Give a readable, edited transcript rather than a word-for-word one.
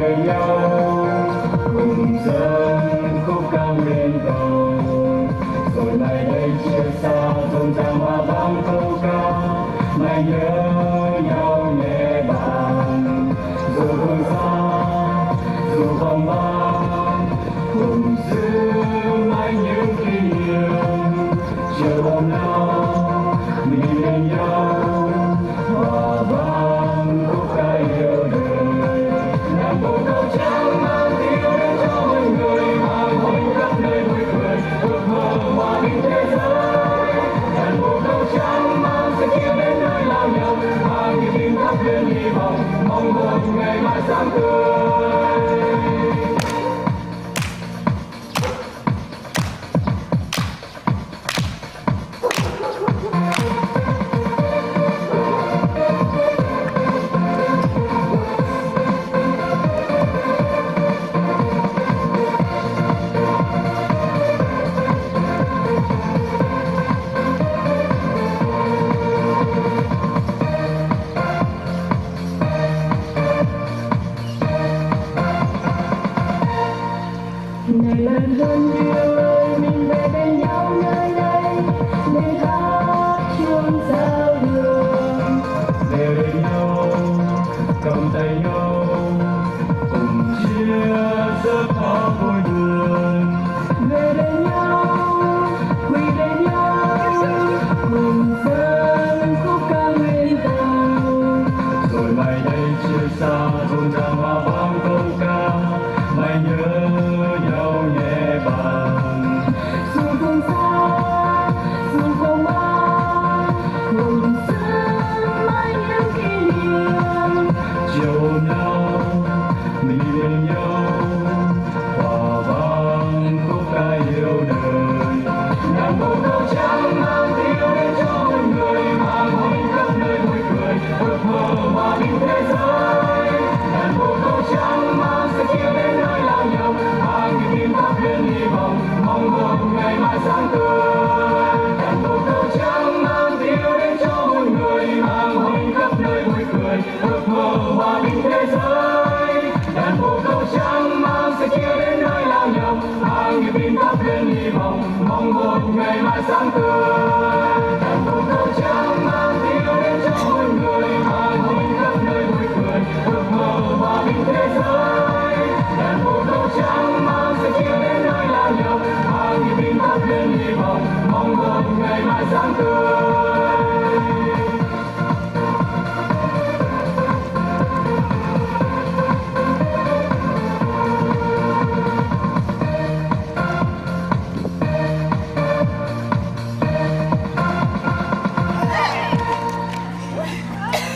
bên nhau cùng dân khúc ca miền cầu, rồi mai đây chia xa rộn ràng hoa vang câu ca, mai nhớ nhau nhẹ bàn dù phương xa dù vòng vang, cùng giữ mãi những kỷ niệm chiều hôm nào mình bên nhau hòa vang khúc ca yêu đời. Nàng bộ câu trắng mang tiếng đến cho mọi người, mang hồn khắp nơi vui cười ước mơ hòa bình thế giới. Nàng bộ câu trắng mang sẽ kia đến nơi lao nhau, mang niềm tin thắp lên hy vọng, mong một ngày mai sáng tươi. Ngày lần hơn yêu ơi, mình về bên nhau nơi đây để hát chuông giao đường. Về bên nhau cầm tay nhau cùng chia giấc mơ vui buồn. Về bên nhau, quỳ bên nhau, cùng dân khúc ca nguyên tàu. Rồi mai đây chia xa rộn ràng hoa vang câu ca, mai nhớ nhau nhẹ bàn Dù phương xa, dù vòng bao, cùng dân mãi những kỷ niệm. chiều hôm nào mình bên nhau hòa vang khúc ca yêu đời. Nàng bộ câu trắng mang tiếng đến cho mọi người, mang hồn khắp nơi vui cười ước mơ hòa bình thế giới. Nàng bộ câu trắng mang sẽ kia đến nơi lao nhau, mang niềm tin thắp lên hy vọng, mong một ngày mai sáng tươi. Nàng bộ câu trắng mang tiếng đến cho mọi người, mang hồn khắp nơi vui cười ước mơ hòa bình thế giới. Nàng bộ câu trắng mang sẽ kia đến nơi lao nhau, mang niềm tin thắp lên hy vọng, mong một ngày mai sáng tươi. Nàng bộ câu